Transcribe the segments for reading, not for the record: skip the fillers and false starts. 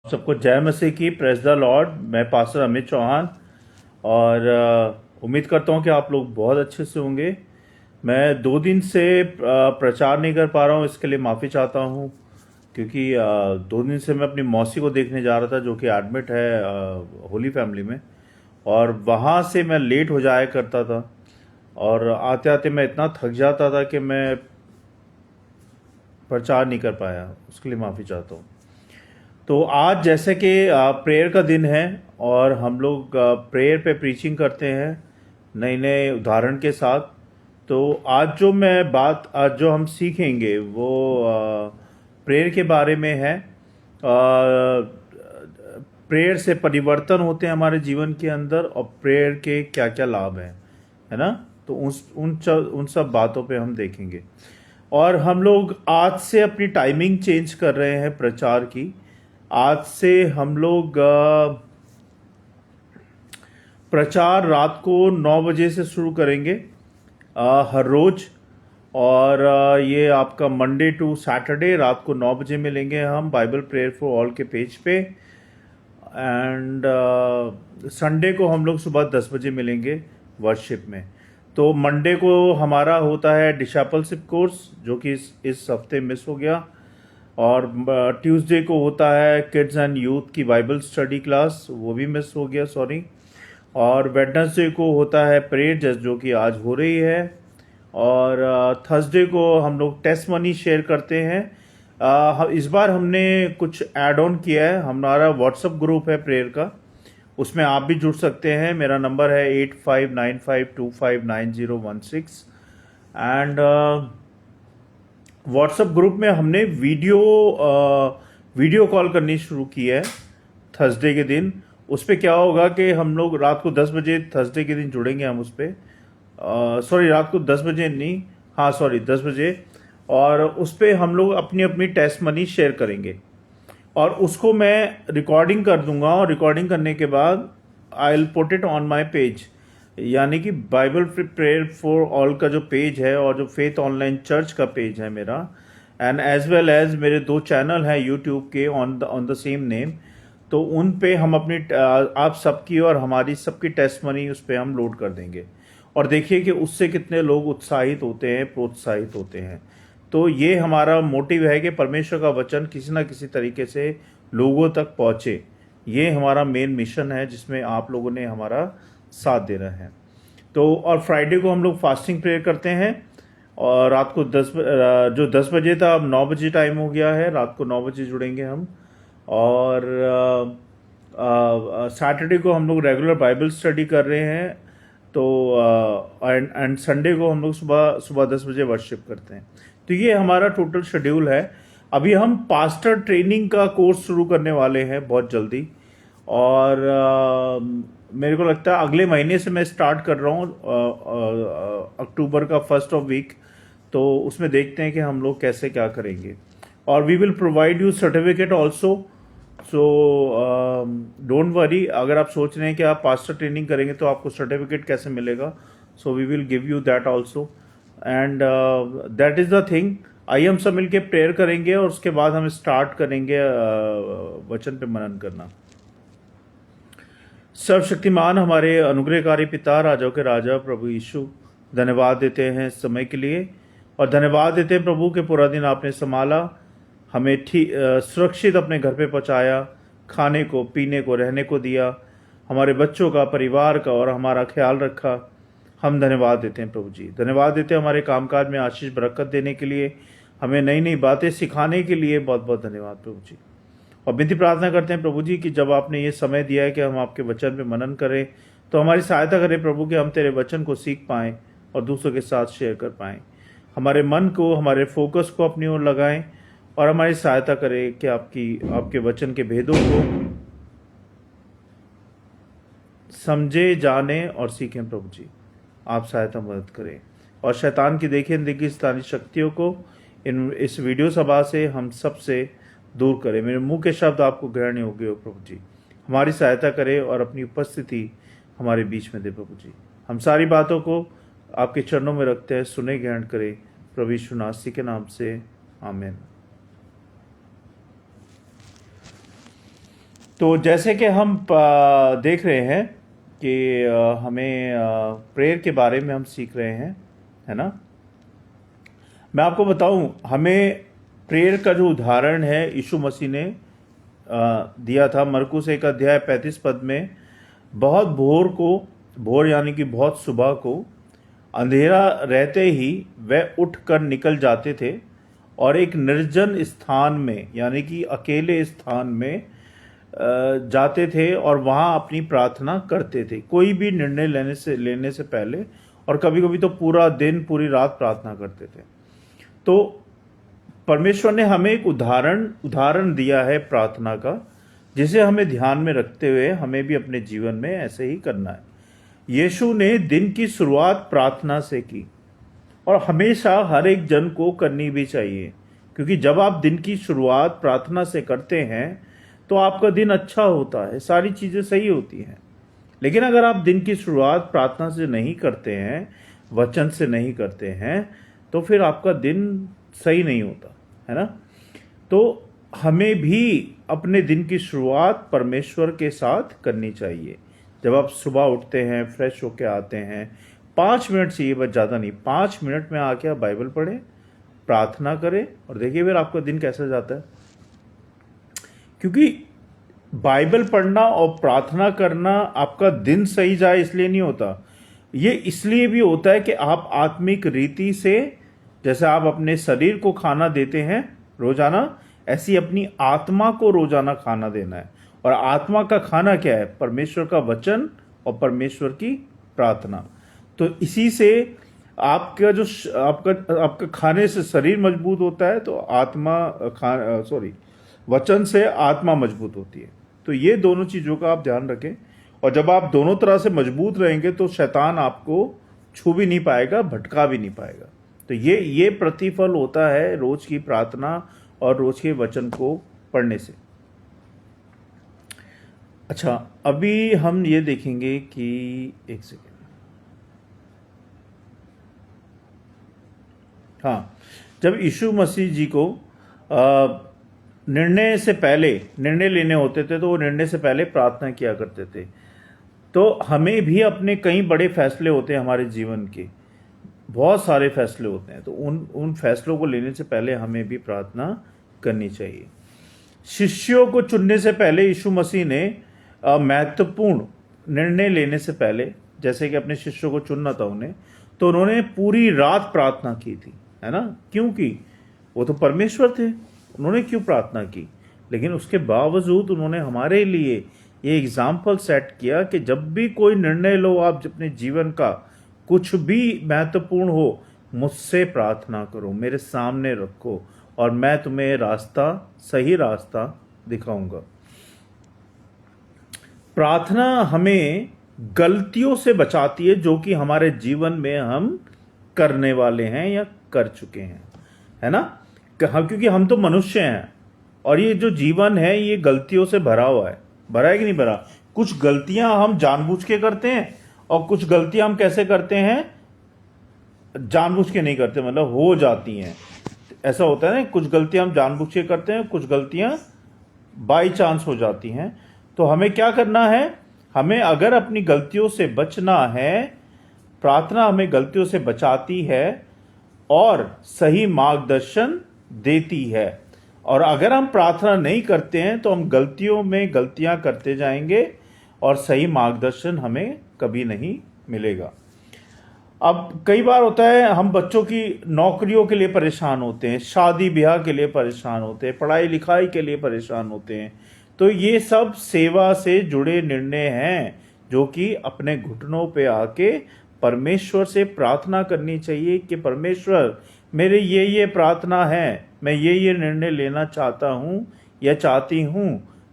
सबको जय मसीह की। Praise the Lord. मैं पास्टर अमित चौहान और उम्मीद करता हूं कि आप लोग बहुत अच्छे से होंगे। मैं 2 दिन से प्रचार नहीं कर पा रहा हूं, इसके लिए माफ़ी चाहता हूं, क्योंकि 2 दिन से मैं अपनी मौसी को देखने जा रहा था जो कि एडमिट है होली फैमिली में, और वहां से मैं लेट हो जाया करता था और आते आते मैं इतना थक जाता था कि मैं प्रचार नहीं कर पाया। उसके लिए माफ़ी चाहता हूँ। तो आज जैसे कि प्रेयर का दिन है और हम लोग प्रेयर पे प्रीचिंग करते हैं नए नए उदाहरण के साथ। तो आज जो हम सीखेंगे वो प्रेयर के बारे में है। प्रेयर से परिवर्तन होते हैं हमारे जीवन के अंदर, और प्रेयर के क्या क्या लाभ हैं, है ना। तो उन सब बातों पे हम देखेंगे। और हम लोग आज से अपनी टाइमिंग चेंज कर रहे हैं प्रचार की। आज से हम लोग प्रचार रात को 9 बजे से शुरू करेंगे हर रोज। और ये आपका मंडे टू सैटरडे रात को 9 बजे मिलेंगे हम बाइबल प्रेयर फॉर ऑल के पेज पे। एंड संडे को हम लोग सुबह 10 बजे मिलेंगे वर्शिप में। तो मंडे को हमारा होता है डिसाइपलशिप कोर्स, जो कि इस हफ्ते मिस हो गया। और ट्यूसडे को होता है किड्स एंड यूथ की बाइबल स्टडी क्लास, वो भी मिस हो गया, सॉरी। और वेडनेसडे को होता है प्रेयर जस्ट, जो कि आज हो रही है। और थर्सडे को हम लोग टेस्ट मनी शेयर करते हैं। इस बार हमने कुछ ऐड ऑन किया है। हमारा व्हाट्सएप ग्रुप है प्रेयर का, उसमें आप भी जुड़ सकते हैं। मेरा नंबर है 8595259016। एंड व्हाट्सएप ग्रुप में हमने वीडियो कॉल करनी शुरू की है थर्सडे के दिन। उस पर क्या होगा कि हम लोग रात को 10 बजे थर्सडे के दिन जुड़ेंगे हम उस पर। सॉरी, रात को 10 बजे नहीं, हाँ सॉरी 10 बजे। और उस पर हम लोग अपनी अपनी टेस्ट मनी शेयर करेंगे और उसको मैं रिकॉर्डिंग कर दूंगा। और रिकॉर्डिंग करने के बाद I will put it on my page, यानी कि बाइबल प्रेयर फॉर ऑल का जो पेज है और जो फेथ ऑनलाइन चर्च का पेज है मेरा, एंड एज वेल एज मेरे 2 चैनल हैं यूट्यूब के ऑन द सेम नेम। तो उन पे हम अपनी आप सबकी और हमारी सबकी टेस्टमनी उस पर हम लोड कर देंगे। और देखिए कि उससे कितने लोग उत्साहित होते हैं, प्रोत्साहित होते हैं। तो ये हमारा मोटिव है कि परमेश्वर का वचन किसी ना किसी तरीके से लोगों तक पहुँचे। ये हमारा मेन मिशन है जिसमें आप लोगों ने हमारा साथ देना है। तो और फ्राइडे को हम लोग फास्टिंग प्रेयर करते हैं। और रात को 10 बजे था, अब 9 बजे टाइम हो गया है, रात को 9 बजे जुड़ेंगे हम। और सैटरडे को हम लोग रेगुलर बाइबल स्टडी कर रहे हैं। तो एंड संडे को हम लोग सुबह 10 बजे वर्शिप करते हैं। तो ये हमारा टोटल शेड्यूल है। अभी हम पास्टर ट्रेनिंग का कोर्स शुरू करने वाले हैं बहुत जल्दी। और मेरे को लगता है अगले महीने से मैं स्टार्ट कर रहा हूँ, अक्टूबर का फर्स्ट ऑफ वीक। तो उसमें देखते हैं कि हम लोग कैसे क्या करेंगे। और we will provide you certificate also. So don't worry, अगर आप सोच रहे हैं कि आप पास्टर ट्रेनिंग करेंगे तो आपको सर्टिफिकेट कैसे मिलेगा, so we will give you that also. And that is the thing. आइए हम सब मिलके प्रेयर करेंगे और उसके बाद हम स्टार्ट करेंगे वचन पे मनन करना। सर्वशक्तिमान हमारे अनुग्रहकारी पिता, राजाओं के राजा प्रभु यीशु, धन्यवाद देते हैं इस समय के लिए। और धन्यवाद देते हैं प्रभु के पूरा दिन आपने संभाला, हमें सुरक्षित अपने घर पे पहुंचाया, खाने को, पीने को, रहने को दिया, हमारे बच्चों का, परिवार का और हमारा ख्याल रखा। हम धन्यवाद देते हैं प्रभु जी। धन्यवाद देते हैं हमारे कामकाज में आशीष बरकत देने के लिए, हमें नई नई बातें सिखाने के लिए। बहुत बहुत धन्यवाद प्रभु जी। और विनती प्रार्थना करते हैं प्रभु जी कि जब आपने ये समय दिया है कि हम आपके वचन पे मनन करें, तो हमारी सहायता करें प्रभु कि हम तेरे वचन को सीख पाएं और दूसरों के साथ शेयर कर पाएं। हमारे मन को, हमारे फोकस को अपनी ओर लगाएं और हमारी सहायता करें कि आपके वचन के भेदों को समझे, जाने और सीखें। प्रभु जी आप सहायता मदद करें। और शैतान की देखी अनदेखी शैतानी शक्तियों को इस वीडियो सभा से हम सबसे दूर करें। मेरे मुंह के शब्द आपको ग्रहण योग्य हो प्रभु जी। हमारी सहायता करें और अपनी उपस्थिति हमारे बीच में दे प्रभु जी। हम सारी बातों को आपके चरणों में रखते हैं, सुने ग्रहण करें प्रभु यीशु नासरी के नाम से, आमीन। तो जैसे कि हम देख रहे हैं कि हमें प्रेयर के बारे में हम सीख रहे हैं, है ना। मैं आपको बताऊं, हमें प्रेयर का जो उदाहरण है यीशु मसीह ने दिया था मरकुस 1 अध्याय 35 पद में। बहुत भोर यानी कि बहुत सुबह को अंधेरा रहते ही वह उठकर निकल जाते थे और एक निर्जन स्थान में यानी कि अकेले स्थान में जाते थे और वहाँ अपनी प्रार्थना करते थे, कोई भी निर्णय लेने से पहले, और कभी कभी तो पूरा दिन पूरी रात प्रार्थना करते थे। तो परमेश्वर ने हमें एक उदाहरण दिया है प्रार्थना का, जिसे हमें ध्यान में रखते हुए हमें भी अपने जीवन में ऐसे ही करना है। यीशु ने दिन की शुरुआत प्रार्थना से की और हमेशा हर एक जन को करनी भी चाहिए, क्योंकि जब आप दिन की शुरुआत प्रार्थना से करते हैं तो आपका दिन अच्छा होता है, सारी चीज़ें सही होती हैं। लेकिन अगर आप दिन की शुरुआत प्रार्थना से नहीं करते हैं, वचन से नहीं करते हैं, तो फिर आपका दिन सही नहीं होता, है ना। तो हमें भी अपने दिन की शुरुआत परमेश्वर के साथ करनी चाहिए। जब आप सुबह उठते हैं, फ्रेश होके आते हैं, 5 मिनट चाहिए, बस ज़्यादा नहीं, 5 मिनट में आके आप बाइबल पढ़ें, प्रार्थना करें और देखिए फिर आपका दिन कैसा जाता है। क्योंकि बाइबल पढ़ना और प्रार्थना करना आपका दिन सही जाए इसलिए नहीं होता, ये इसलिए भी होता है कि आप आत्मिक रीति से, जैसे आप अपने शरीर को खाना देते हैं रोजाना, ऐसी अपनी आत्मा को रोजाना खाना देना है। और आत्मा का खाना क्या है? परमेश्वर का वचन और परमेश्वर की प्रार्थना। तो इसी से आपका जो आपका खाने से शरीर मजबूत होता है, तो वचन से आत्मा मजबूत होती है। तो ये दोनों चीज़ों का आप ध्यान रखें, और जब आप दोनों तरह से मजबूत रहेंगे तो शैतान आपको छू भी नहीं पाएगा, भटका भी नहीं पाएगा। तो ये प्रतिफल होता है रोज की प्रार्थना और रोज के वचन को पढ़ने से। अच्छा, अभी हम ये देखेंगे कि एक सेकेंड, हाँ, जब यीशु मसीह जी को निर्णय लेने होते थे तो वो निर्णय से पहले प्रार्थना किया करते थे। तो हमें भी अपने कई बड़े फैसले होते हैं हमारे जीवन के, बहुत सारे फैसले होते हैं, तो उन फैसलों को लेने से पहले हमें भी प्रार्थना करनी चाहिए। शिष्यों को चुनने से पहले यीशु मसीह ने महत्वपूर्ण निर्णय लेने से पहले, जैसे कि अपने शिष्यों को चुनना था उन्हें, तो उन्होंने पूरी रात प्रार्थना की थी, है ना। क्योंकि वो तो परमेश्वर थे, उन्होंने क्यों प्रार्थना की? लेकिन उसके बावजूद उन्होंने हमारे लिए ये एग्जाम्पल सेट किया कि जब भी कोई निर्णय लो आप अपने जीवन का, कुछ भी महत्वपूर्ण हो, मुझसे प्रार्थना करो, मेरे सामने रखो और मैं तुम्हें सही रास्ता दिखाऊंगा। प्रार्थना हमें गलतियों से बचाती है जो कि हमारे जीवन में हम करने वाले हैं या कर चुके हैं, है ना। क्योंकि हम तो मनुष्य हैं और ये जो जीवन है ये गलतियों से भरा हुआ है। भरा है कि नहीं भरा? कुछ गलतियां हम जानबूझ के करते हैं और कुछ गलतियां हम कैसे करते हैं, जानबूझ के नहीं करते, मतलब हो जाती हैं। ऐसा होता है ना, कुछ गलतियां हम जानबूझ के करते हैं, कुछ गलतियां बाई चांस हो जाती हैं। तो हमें क्या करना है? हमें अगर अपनी गलतियों से बचना है, प्रार्थना हमें गलतियों से बचाती है और सही मार्गदर्शन देती है। और अगर हम प्रार्थना नहीं करते हैं तो हम गलतियों में गलतियां करते जाएंगे और सही मार्गदर्शन हमें कभी नहीं मिलेगा। अब कई बार होता है हम बच्चों की नौकरियों के लिए परेशान होते हैं, शादी ब्याह के लिए परेशान होते हैं, पढ़ाई लिखाई के लिए परेशान होते हैं। तो ये सब सेवा से जुड़े निर्णय हैं जो कि अपने घुटनों पे आके परमेश्वर से प्रार्थना करनी चाहिए कि परमेश्वर, मेरे ये प्रार्थना है, मैं ये निर्णय लेना चाहता हूँ या चाहती हूँ,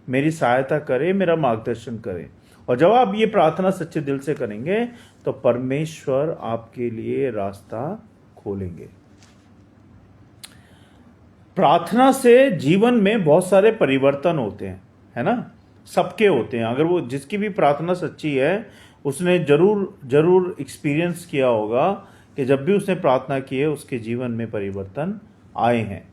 मेरी सहायता करें, मेरा मार्गदर्शन करें। और जब आप ये प्रार्थना सच्चे दिल से करेंगे तो परमेश्वर आपके लिए रास्ता खोलेंगे। प्रार्थना से जीवन में बहुत सारे परिवर्तन होते हैं, है ना, सबके होते हैं। अगर वो जिसकी भी प्रार्थना सच्ची है उसने जरूर एक्सपीरियंस किया होगा कि जब भी उसने प्रार्थना की है उसके जीवन में परिवर्तन आए हैं।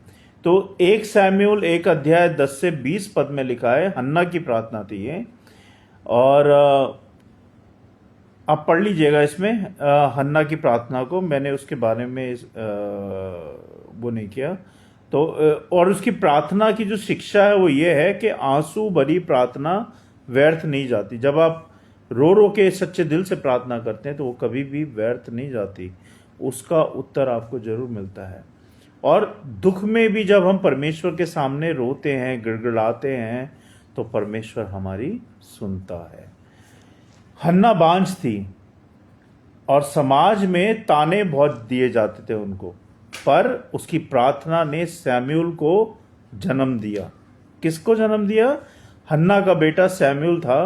तो 1 एक अध्याय 10 से 20 पद में लिखा है, हन्ना की प्रार्थना थी ये। और आप पढ़ लीजिएगा इसमें हन्ना की प्रार्थना को, मैंने उसके बारे में वो नहीं किया। तो और उसकी प्रार्थना की जो शिक्षा है वो ये है कि आंसू भरी प्रार्थना व्यर्थ नहीं जाती। जब आप रो रो के सच्चे दिल से प्रार्थना करते हैं तो वो कभी भी व्यर्थ नहीं जाती, उसका उत्तर आपको जरूर मिलता है। और दुख में भी जब हम परमेश्वर के सामने रोते हैं, गिड़गिड़ाते हैं, तो परमेश्वर हमारी सुनता है। हन्ना बांझ थी और समाज में ताने बहुत दिए जाते थे उनको, पर उसकी प्रार्थना ने सैमुएल को जन्म दिया। किसको जन्म दिया? हन्ना का बेटा सैमुएल था।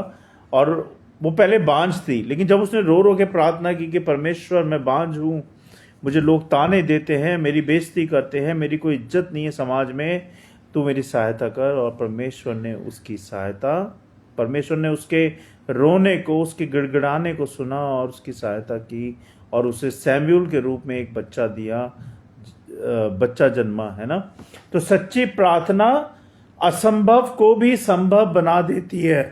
और वो पहले बांझ थी, लेकिन जब उसने रो रो के प्रार्थना की कि परमेश्वर मैं बांझ हूं, मुझे लोग ताने देते हैं, मेरी बेइज्जती करते हैं, मेरी कोई इज्जत नहीं है समाज में, तू मेरी सहायता कर। और परमेश्वर ने उसकी सहायता, परमेश्वर ने उसके रोने को, उसके गिड़गिड़ाने को सुना और उसकी सहायता की, और उसे सैमुएल के रूप में एक बच्चा दिया, बच्चा जन्मा, है ना। तो सच्ची प्रार्थना असंभव को भी संभव बना देती है।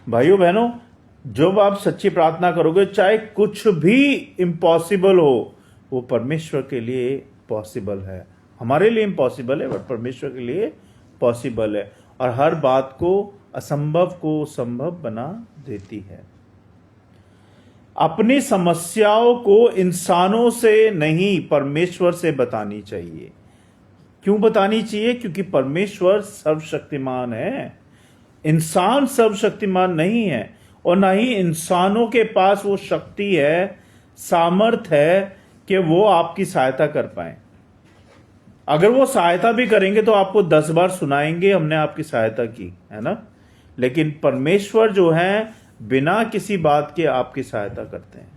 भाइयों बहनों, जब आप सच्ची प्रार्थना करोगे, चाहे कुछ भी इम्पॉसिबल हो, वो परमेश्वर के लिए पॉसिबल है। हमारे लिए इम्पॉसिबल है, बट परमेश्वर के लिए पॉसिबल है। और हर बात को, असंभव को संभव बना देती है। अपनी समस्याओं को इंसानों से नहीं, परमेश्वर से बतानी चाहिए। क्यों बतानी चाहिए? क्योंकि परमेश्वर सर्वशक्तिमान है, इंसान सर्वशक्तिमान नहीं है। और ना ही इंसानों के पास वो शक्ति है, सामर्थ्य है कि वो आपकी सहायता कर पाए। अगर वो सहायता भी करेंगे तो आपको 10 बार सुनाएंगे हमने आपकी सहायता की, है ना। लेकिन परमेश्वर जो है, बिना किसी बात के आपकी सहायता करते हैं,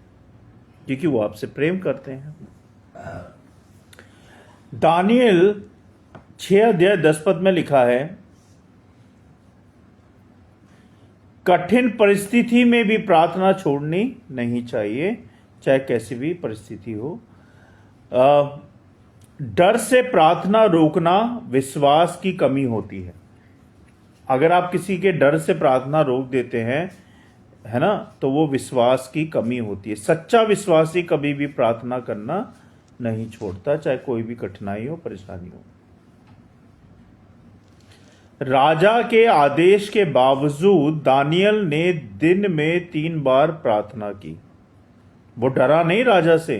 क्योंकि वो आपसे प्रेम करते हैं। दानियल 6 अध्याय 10 पद में लिखा है, कठिन परिस्थिति में भी प्रार्थना छोड़नी नहीं चाहिए, चाहे कैसी भी परिस्थिति हो। डर से प्रार्थना रोकना विश्वास की कमी होती है। अगर आप किसी के डर से प्रार्थना रोक देते हैं, है ना, तो वो विश्वास की कमी होती है। सच्चा विश्वासी कभी भी प्रार्थना करना नहीं छोड़ता, चाहे कोई भी कठिनाई हो, परेशानी हो। राजा के आदेश के बावजूद दानियल ने दिन में 3 बार प्रार्थना की। वो डरा नहीं राजा से,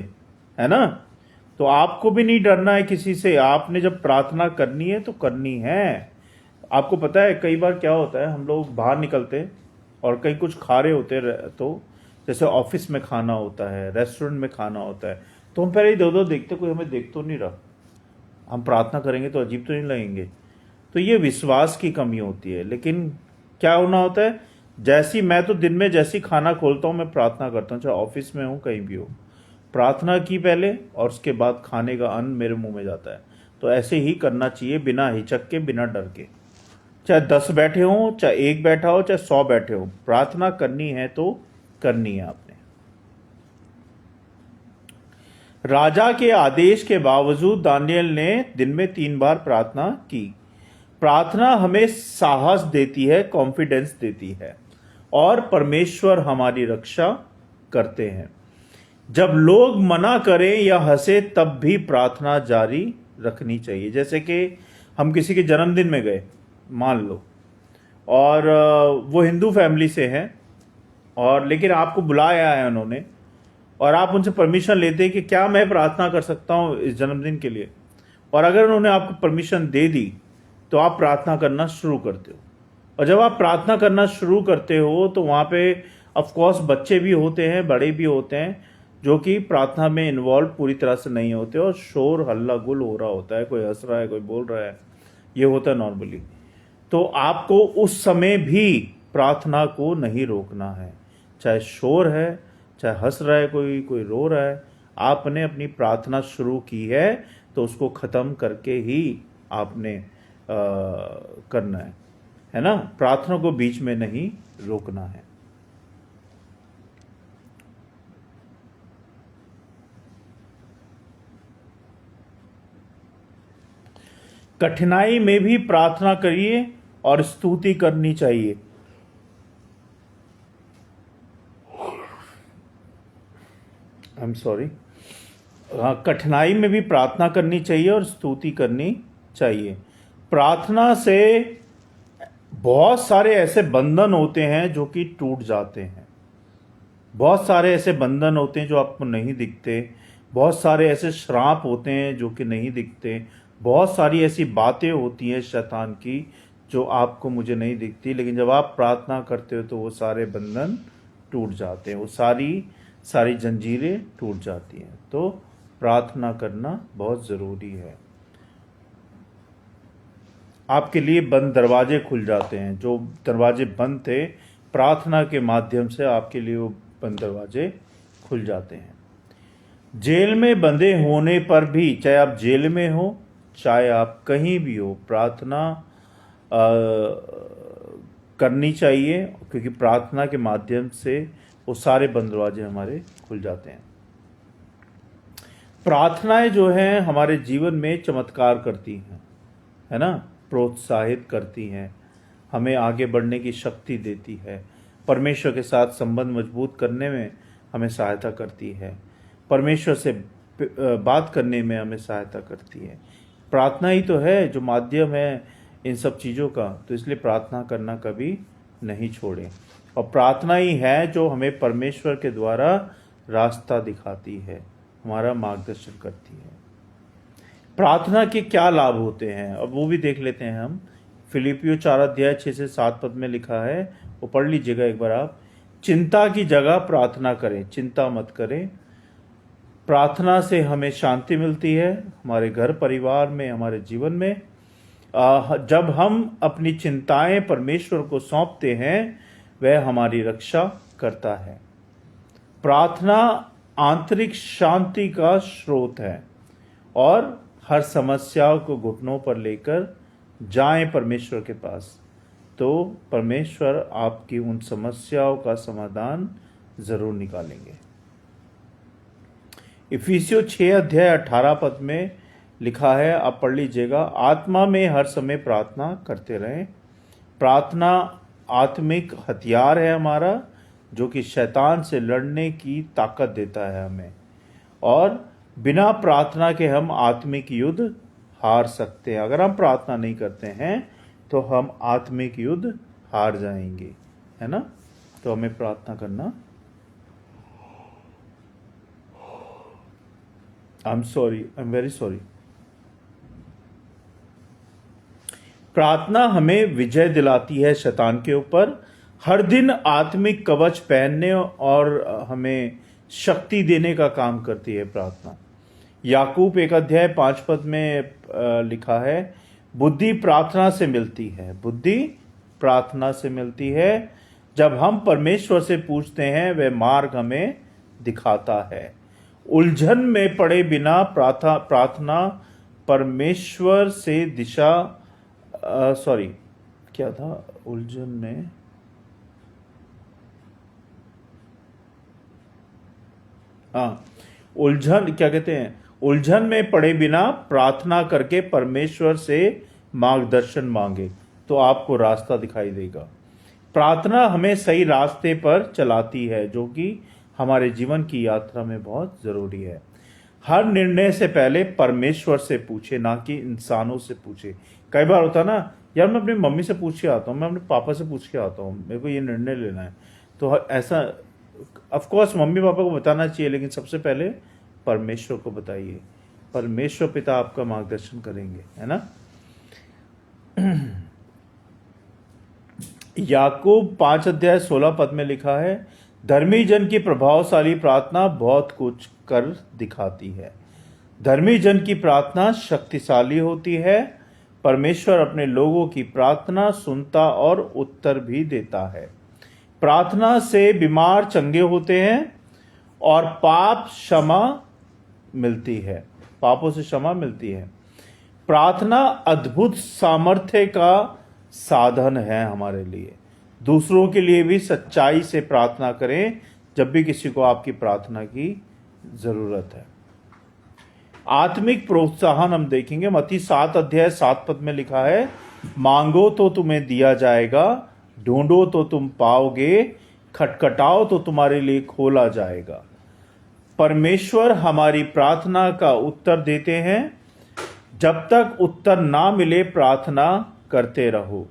है ना। तो आपको भी नहीं डरना है किसी से। आपने जब प्रार्थना करनी है तो करनी है। आपको पता है कई बार क्या होता है, हम लोग बाहर निकलते और कहीं कुछ खा रहे होते, तो जैसे ऑफिस में खाना होता है, रेस्टोरेंट में खाना होता है, तो हम पहले इधर उधर देखते, कोई हमें देख तो नहीं रहा, हम प्रार्थना करेंगे तो अजीब तो नहीं लगेंगे। तो ये विश्वास की कमी होती है। लेकिन क्या होना होता है, जैसी मैं तो दिन में जैसी खाना खोलता हूँ मैं प्रार्थना करता हूँ, चाहे ऑफिस में हूँ कहीं भी हो, प्रार्थना की पहले और उसके बाद खाने का अन्न मेरे मुंह में जाता है। तो ऐसे ही करना चाहिए, बिना हिचक के, बिना डर के। चाहे 10 बैठे हों, चाहे 1 बैठा हो, चाहे 100 बैठे हो, प्रार्थना करनी है तो करनी है आपने। राजा के आदेश के बावजूद दानियल ने दिन में 3 बार प्रार्थना की। प्रार्थना हमें साहस देती है, कॉन्फिडेंस देती है, और परमेश्वर हमारी रक्षा करते हैं। जब लोग मना करें या हंसे तब भी प्रार्थना जारी रखनी चाहिए। जैसे कि हम किसी के जन्मदिन में गए, मान लो, और वो हिंदू फैमिली से हैं, और लेकिन आपको बुलाया है उन्होंने, और आप उनसे परमिशन लेते हैं कि क्या मैं प्रार्थना कर सकता हूँ इस जन्मदिन के लिए। और अगर उन्होंने आपको परमिशन दे दी तो आप प्रार्थना करना शुरू करते हो। और जब आप प्रार्थना करना शुरू करते हो तो वहाँ पे ऑफ कोर्स बच्चे भी होते हैं, बड़े भी होते हैं, जो कि प्रार्थना में इन्वॉल्व पूरी तरह से नहीं होते, और शोर हल्ला गुल हो रहा होता है, कोई हंस रहा है, कोई बोल रहा है, ये होता है नॉर्मली। तो आपको उस समय भी प्रार्थना को नहीं रोकना है। चाहे शोर है, चाहे हंस रहा है कोई, कोई रो रहा है, आपने अपनी प्रार्थना शुरू की है तो उसको ख़त्म करके ही आपने करना है ना। प्रार्थना को बीच में नहीं रोकना है। कठिनाई में भी प्रार्थना करिए और स्तुति करनी चाहिए। I am sorry. कठिनाई में भी प्रार्थना करनी चाहिए और स्तुति करनी चाहिए। प्रार्थना से बहुत सारे ऐसे बंधन होते हैं जो कि टूट जाते हैं। बहुत सारे ऐसे बंधन होते हैं जो आपको नहीं दिखते। बहुत सारे ऐसे श्राप होते हैं जो कि नहीं दिखते। बहुत सारी ऐसी बातें होती हैं शैतान की जो आपको मुझे नहीं दिखती, लेकिन जब आप प्रार्थना करते हो तो वो सारे बंधन टूट जाते हैं, वो सारी जंजीरें टूट जाती हैं। तो प्रार्थना करना बहुत ज़रूरी है। आपके लिए बंद दरवाजे खुल जाते हैं। जो दरवाजे बंद थे, प्रार्थना के माध्यम से आपके लिए वो बंद दरवाजे खुल जाते हैं। जेल में बंधे होने पर भी, चाहे आप जेल में हो चाहे आप कहीं भी हो, प्रार्थना करनी चाहिए, क्योंकि प्रार्थना के माध्यम से वो सारे बंद दरवाजे हमारे खुल जाते हैं। प्रार्थनाएं जो हैं हमारे जीवन में चमत्कार करती हैं, है ना, प्रोत्साहित करती हैं, हमें आगे बढ़ने की शक्ति देती है, परमेश्वर के साथ संबंध मजबूत करने में हमें सहायता करती है, परमेश्वर से बात करने में हमें सहायता करती है। प्रार्थना ही तो है जो माध्यम है इन सब चीज़ों का। तो इसलिए प्रार्थना करना कभी नहीं छोड़ें। और प्रार्थना ही है जो हमें परमेश्वर के द्वारा रास्ता दिखाती है, हमारा मार्गदर्शन करती है। प्रार्थना के क्या लाभ होते हैं अब वो भी देख लेते हैं हम। फिलिपियों 4:6-7 पद में लिखा है, वो पढ़ लीजिएगा एक बार आप। चिंता की जगह प्रार्थना करें, चिंता मत करें। प्रार्थना से हमें शांति मिलती है, हमारे घर परिवार में, हमारे जीवन में। जब हम अपनी चिंताएं परमेश्वर को सौंपते हैं, वह हमारी रक्षा करता है। प्रार्थना आंतरिक शांति का स्रोत है और हर समस्याओं को घुटनों पर लेकर जाएं परमेश्वर के पास, तो परमेश्वर आपकी उन समस्याओं का समाधान जरूर निकालेंगे। इफिसियों 6:18 पद में लिखा है, आप पढ़ लीजिएगा। आत्मा में हर समय प्रार्थना करते रहें। प्रार्थना आत्मिक हथियार है हमारा, जो कि शैतान से लड़ने की ताकत देता है हमें। और बिना प्रार्थना के हम आत्मिक युद्ध हार सकते हैं। अगर हम प्रार्थना नहीं करते हैं तो हम आत्मिक युद्ध हार जाएंगे, है ना। तो हमें प्रार्थना करना। I am very sorry. प्रार्थना हमें विजय दिलाती है शैतान के ऊपर। हर दिन आत्मिक कवच पहनने और हमें शक्ति देने का काम करती है प्रार्थना। याकूब 1:5 पद में लिखा है, बुद्धि प्रार्थना से मिलती है, बुद्धि प्रार्थना से मिलती है। जब हम परमेश्वर से पूछते हैं, वह मार्ग हमें दिखाता है। उलझन में पड़े बिना प्रार्थना परमेश्वर से दिशा क्या था उलझन में, उलझन क्या कहते हैं, उलझन में पड़े बिना प्रार्थना करके परमेश्वर से मार्गदर्शन मांगे तो आपको रास्ता दिखाई देगा। प्रार्थना हमें सही रास्ते पर चलाती है, जो कि हमारे जीवन की यात्रा में बहुत जरूरी है। हर निर्णय से पहले परमेश्वर से पूछे, ना कि इंसानों से पूछे। कई बार होता ना, यार मैं अपनी मम्मी से पूछ के आता हूँ, मैं अपने पापा से पूछ के आता हूँ, मेरे को ये निर्णय लेना है। तो ऐसा ऑफकोर्स मम्मी पापा को बताना चाहिए, लेकिन सबसे पहले परमेश्वर को बताइए। परमेश्वर पिता आपका मार्गदर्शन करेंगे, है ना। याकूब 5:16 पद में लिखा है, धर्मी जन की प्रभावशाली प्रार्थना बहुत कुछ कर दिखाती है। धर्मी जन की प्रार्थना शक्तिशाली होती है। परमेश्वर अपने लोगों की प्रार्थना सुनता और उत्तर भी देता है। प्रार्थना से बीमार चंगे होते हैं और पाप क्षमा मिलती है, पापों से क्षमा मिलती है। प्रार्थना अद्भुत सामर्थ्य का साधन है हमारे लिए। दूसरों के लिए भी सच्चाई से प्रार्थना करें जब भी किसी को आपकी प्रार्थना की जरूरत है। आत्मिक प्रोत्साहन हम देखेंगे। मत्ती 7 अध्याय 7 पद में लिखा है, मांगो तो तुम्हें दिया जाएगा, ढूंढो तो तुम पाओगे, खटखटाओ तो तुम्हारे लिए खोला जाएगा। परमेश्वर हमारी प्रार्थना का उत्तर देते हैं। जब तक उत्तर ना मिले प्रार्थना करते रहो।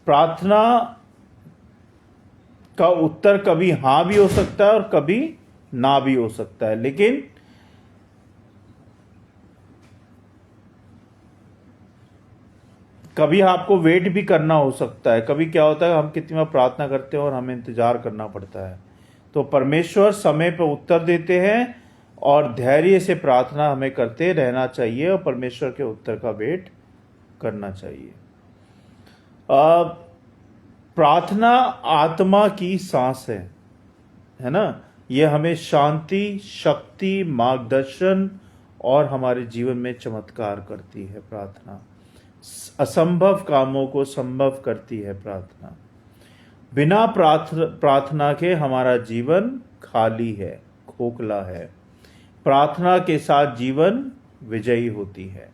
प्रार्थना का उत्तर कभी हां भी हो सकता है और कभी ना भी हो सकता है, लेकिन कभी आपको वेट भी करना हो सकता है। कभी क्या होता है, हम कितनी बार प्रार्थना करते हैं और हमें इंतजार करना पड़ता है। तो परमेश्वर समय पर उत्तर देते हैं और धैर्य से प्रार्थना हमें करते रहना चाहिए और परमेश्वर के उत्तर का वेट करना चाहिए। प्रार्थना आत्मा की सांस है ना। यह हमें शांति, शक्ति, मार्गदर्शन और हमारे जीवन में चमत्कार करती है। प्रार्थना असंभव कामों को संभव करती है। प्रार्थना बिना प्रार्थना के हमारा जीवन खाली है, खोखला है। प्रार्थना के साथ जीवन विजयी होती है।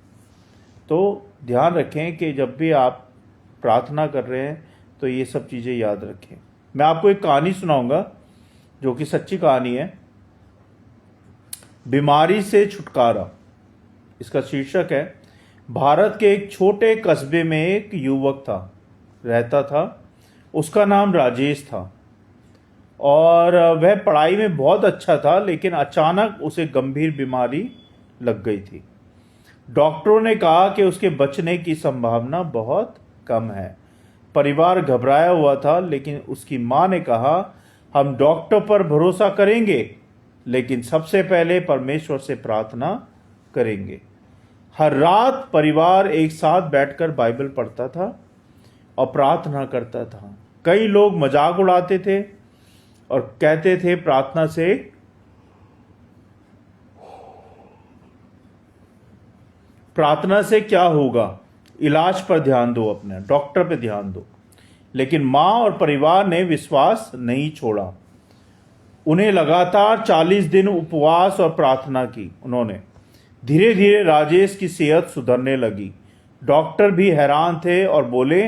तो ध्यान रखें कि जब भी आप प्रार्थना कर रहे हैं तो ये सब चीज़ें याद रखें। मैं आपको एक कहानी सुनाऊंगा जो कि सच्ची कहानी है। बीमारी से छुटकारा, इसका शीर्षक है। भारत के एक छोटे कस्बे में एक युवक रहता था। उसका नाम राजेश था और वह पढ़ाई में बहुत अच्छा था, लेकिन अचानक उसे गंभीर बीमारी लग गई थी। डॉक्टरों ने कहा कि उसके बचने की संभावना बहुत कम है। परिवार घबराया हुआ था, लेकिन उसकी मां ने कहा, हम डॉक्टर पर भरोसा करेंगे, लेकिन सबसे पहले परमेश्वर से प्रार्थना करेंगे। हर रात परिवार एक साथ बैठकर बाइबल पढ़ता था और प्रार्थना करता था। कई लोग मजाक उड़ाते थे और कहते थे, प्रार्थना से क्या होगा, इलाज पर ध्यान दो, अपने डॉक्टर पे ध्यान दो। लेकिन मां और परिवार ने विश्वास नहीं छोड़ा। उन्हें लगातार 40 दिन उपवास और प्रार्थना की उन्होंने। धीरे धीरे राजेश की सेहत सुधरने लगी। डॉक्टर भी हैरान थे और बोले,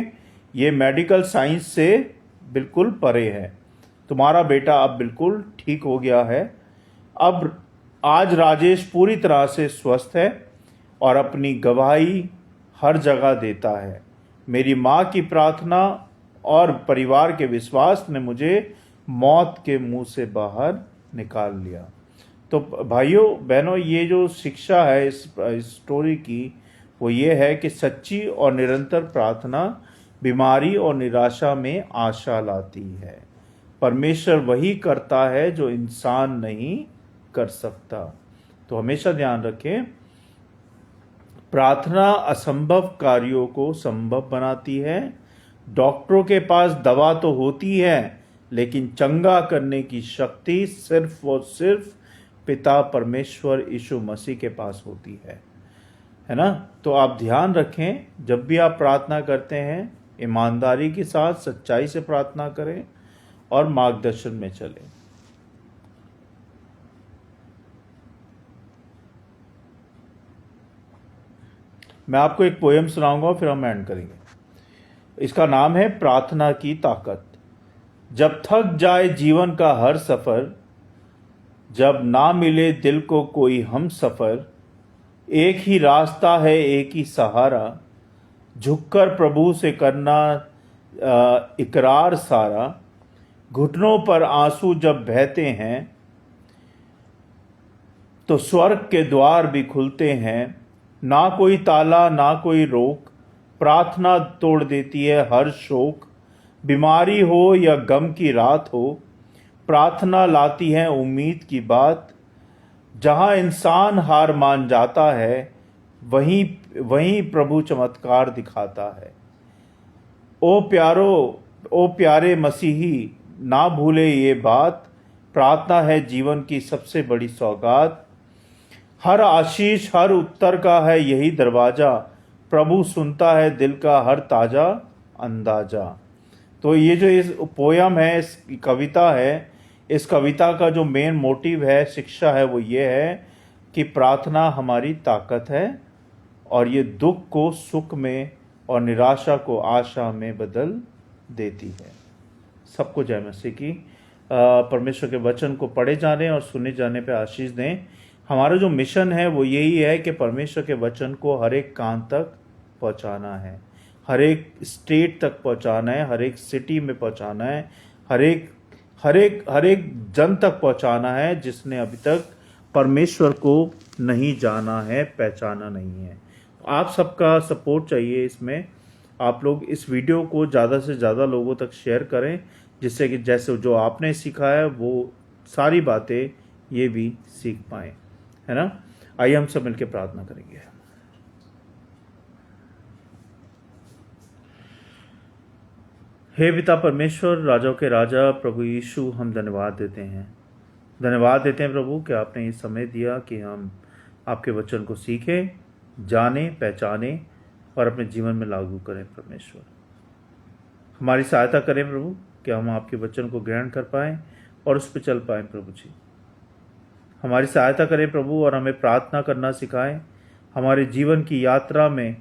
ये मेडिकल साइंस से बिल्कुल परे है, तुम्हारा बेटा अब बिल्कुल ठीक हो गया है। अब आज राजेश पूरी तरह से स्वस्थ है और अपनी गवाही हर जगह देता है। मेरी माँ की प्रार्थना और परिवार के विश्वास ने मुझे मौत के मुंह से बाहर निकाल लिया। तो भाइयों बहनों, ये जो शिक्षा है इस स्टोरी की, वो ये है कि सच्ची और निरंतर प्रार्थना बीमारी और निराशा में आशा लाती है। परमेश्वर वही करता है जो इंसान नहीं कर सकता। तो हमेशा ध्यान रखें, प्रार्थना असंभव कार्यों को संभव बनाती है। डॉक्टरों के पास दवा तो होती है, लेकिन चंगा करने की शक्ति सिर्फ और सिर्फ पिता परमेश्वर यीशु मसीह के पास होती है ना। तो आप ध्यान रखें, जब भी आप प्रार्थना करते हैं ईमानदारी के साथ सच्चाई से प्रार्थना करें और मार्गदर्शन में चलें। मैं आपको एक पोएम सुनाऊंगा, फिर हम एंड करेंगे। इसका नाम है प्रार्थना की ताकत। जब थक जाए जीवन का हर सफर, जब ना मिले दिल को कोई हम सफर, एक ही रास्ता है, एक ही सहारा, झुककर प्रभु से करना इकरार सारा। घुटनों पर आंसू जब बहते हैं तो स्वर्ग के द्वार भी खुलते हैं। ना कोई ताला ना कोई रोक, प्रार्थना तोड़ देती है हर शोक। बीमारी हो या गम की रात हो, प्रार्थना लाती है उम्मीद की बात। जहां इंसान हार मान जाता है, वहीं प्रभु चमत्कार दिखाता है। ओ प्यारे मसीही, ना भूले ये बात, प्रार्थना है जीवन की सबसे बड़ी सौगात। हर आशीष हर उत्तर का है यही दरवाजा, प्रभु सुनता है दिल का हर ताजा अंदाजा। तो ये जो इस पोयम है, इस कविता है, इस कविता का जो मेन मोटिव है, शिक्षा है, वो ये है कि प्रार्थना हमारी ताकत है और ये दुख को सुख में और निराशा को आशा में बदल देती है। सबको जय मसीह की। परमेश्वर के वचन को पढ़े जाने और सुने जाने पे आशीष दें। हमारा जो मिशन है वो यही है कि परमेश्वर के वचन को हर एक कान तक पहुंचाना है, हर एक स्टेट तक पहुंचाना है, हर एक सिटी में पहुंचाना है, हर एक जन तक पहुंचाना है जिसने अभी तक परमेश्वर को नहीं जाना है, पहचाना नहीं है। आप सबका सपोर्ट चाहिए इसमें। आप लोग इस वीडियो को ज़्यादा से ज़्यादा लोगों तक शेयर करें, जिससे कि जैसे जो आपने सीखा है वो सारी बातें ये भी सीख पाएं, है ना। आइए हम सब मिलकर प्रार्थना करेंगे। हे पिता परमेश्वर, राजाओं के राजा प्रभु यीशु, हम धन्यवाद देते हैं प्रभु कि आपने ये समय दिया कि हम आपके वचन को सीखें, जाने, पहचाने और अपने जीवन में लागू करें। परमेश्वर हमारी सहायता करें प्रभु कि हम आपके वचन को ग्रहण कर पाएं और उस पर चल पाएं। प्रभु जी हमारी सहायता करें प्रभु और हमें प्रार्थना करना सिखाएं। हमारे जीवन की यात्रा में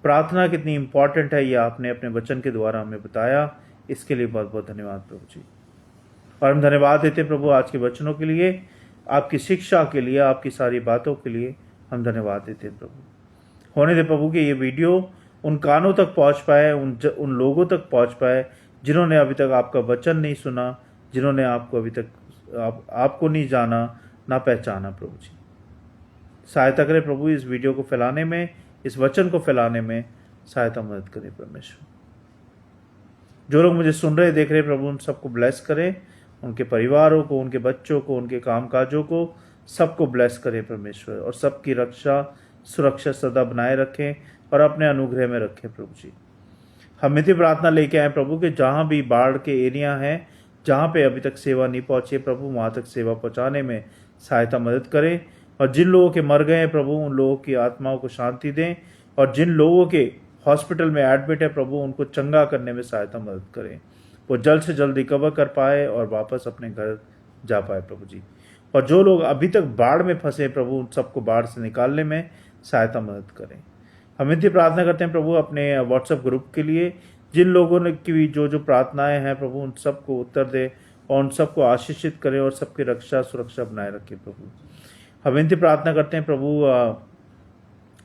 प्रार्थना कितनी इम्पॉर्टेंट है ये आपने अपने वचन के द्वारा हमें बताया। इसके लिए बहुत बहुत धन्यवाद प्रभु जी। और हम धन्यवाद देते हैं प्रभु आज के वचनों के लिए, आपकी शिक्षा के लिए, आपकी सारी बातों के लिए हम धन्यवाद देते हैं प्रभु। होने दे प्रभु कि ये वीडियो उन कानों तक पहुंच पाए, उन लोगों तक पहुंच पाए जिन्होंने अभी तक आपका वचन नहीं सुना, जिन्होंने आपको अभी तक आपको नहीं जाना, ना पहचाना। प्रभु जी सहायता करें प्रभु इस वीडियो को फैलाने में, इस वचन को फैलाने में सहायता मदद करें परमेश्वर। जो लोग मुझे सुन रहे देख रहे प्रभु उन सबको ब्लेस करें, उनके परिवारों को, उनके बच्चों को, उनके कामकाजों को, सबको ब्लेस करें परमेश्वर। और सबकी रक्षा सुरक्षा सदा बनाए रखें और अपने अनुग्रह में रखें प्रभु जी। हम मिति प्रार्थना लेके आए प्रभु कि जहाँ भी बाढ़ के एरिया हैं, जहाँ पे अभी तक सेवा नहीं पहुँची प्रभु, वहाँ तक सेवा पहुँचाने में सहायता मदद करें। और जिन लोगों के मर गए हैं प्रभु उन लोगों की आत्माओं को शांति दें, और जिन लोगों के हॉस्पिटल में एडमिट है प्रभु उनको चंगा करने में सहायता मदद करें, वो जल्द से जल्द रिकवर कर पाए और वापस अपने घर जा पाए प्रभु जी। और जो लोग अभी तक बाढ़ में फंसे प्रभु उन सबको बाढ़ से निकालने में सहायता मदद करें। हम इतनी प्रार्थना करते हैं प्रभु अपने व्हाट्सएप ग्रुप के लिए, जिन लोगों ने की जो प्रार्थनाएं हैं प्रभु उन सबको उत्तर दे और उन सबको आशीषित करें और सबकी रक्षा सुरक्षा बनाए रखें प्रभु। हम इतनी प्रार्थना करते हैं प्रभु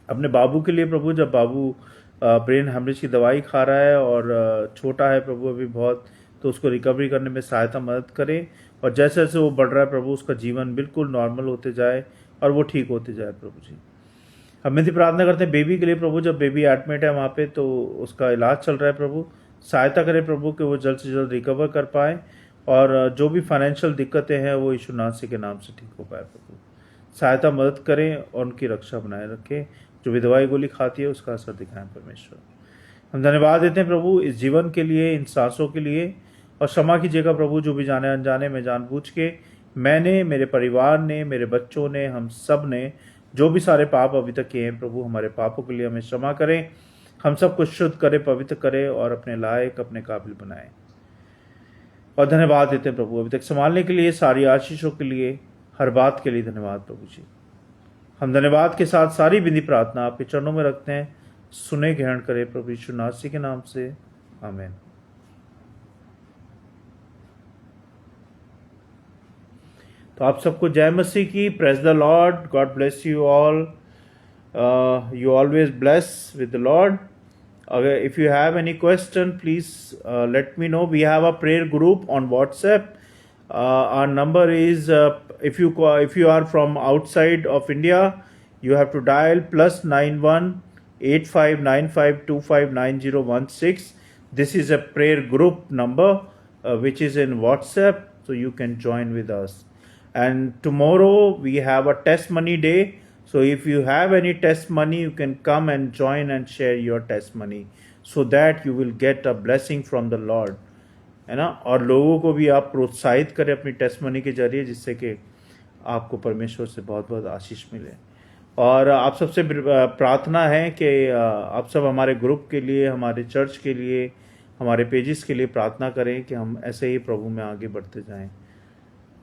अपने बाबू के लिए प्रभु, जब बाबू ब्रेन हेमरेज की दवाई खा रहा है और छोटा है प्रभु अभी बहुत, तो उसको रिकवरी करने में सहायता मदद करें। और जैसे जैसे वो बढ़ रहा है प्रभु उसका जीवन बिल्कुल नॉर्मल होते जाए और वो ठीक होते जाए प्रभु जी। हम इतनी प्रार्थना करते हैं बेबी के लिए प्रभु, जब बेबी एडमिट है वहाँ पे तो उसका इलाज चल रहा है प्रभु, सहायता करें प्रभु कि वो जल्द से जल्द रिकवर कर पाए और जो भी फाइनेंशियल दिक्कतें हैं वो यीशु नासरी के नाम से ठीक हो पाए प्रभु। सहायता मदद करें और उनकी रक्षा बनाए रखें। जो भी दवाई गोली खाती है उसका असर दिखाएं परमेश्वर। हम धन्यवाद देते हैं प्रभु इस जीवन के लिए, इन सांसों के लिए, और क्षमा कीजिएगा प्रभु जो भी जाने अनजाने में जानबूझ के मैंने, मेरे परिवार ने, मेरे बच्चों ने, हम सब ने जो भी सारे पाप अभी तक किए हैं प्रभु, हमारे पापों के लिए हमें क्षमा करें, हम सबको शुद्ध करें, पवित्र करें और अपने लायक, अपने काबिल बनाएं। और धन्यवाद देते हैं प्रभु अभी तक संभालने के लिए, सारी आशीषों के लिए, हर बात के लिए धन्यवाद प्रभु जी। हम धन्यवाद के साथ सारी विधि प्रार्थना आपके चरणों में रखते हैं। सुने ग्रहण करें प्रभु यीशु नासरी के नाम से, आमीन। तो आप सबको जय मसीह की। Praise the lord. God bless you all. You always bless with the lord. अगर if you have any question please let me know. We have a prayer group on WhatsApp. Our number is if you are from outside of India, you have to dial +91 8595259016. This is a prayer group number which is in WhatsApp, so you can join with us. And tomorrow we have a testimony day, so if you have any testimony you can come and join and share your testimony so that you will get a blessing from the Lord, है ना। और लोगों को भी आप प्रोत्साहित करें अपनी टेस्टमनी के जरिए, जिससे कि आपको परमेश्वर से बहुत बहुत आशीष मिले। और आप सबसे प्रार्थना है कि आप सब हमारे ग्रुप के लिए, हमारे चर्च के लिए, हमारे पेजेस के लिए प्रार्थना करें कि हम ऐसे ही प्रभु में आगे बढ़ते जाएं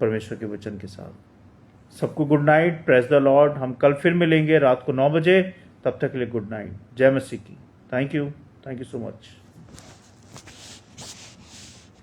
परमेश्वर के वचन के साथ। सबको good night, press the Lord. हम कल फिर मिलेंगे रात को 9 बजे। तब तक के लिए गुड नाइट। जय मसीह की। Thank you so much.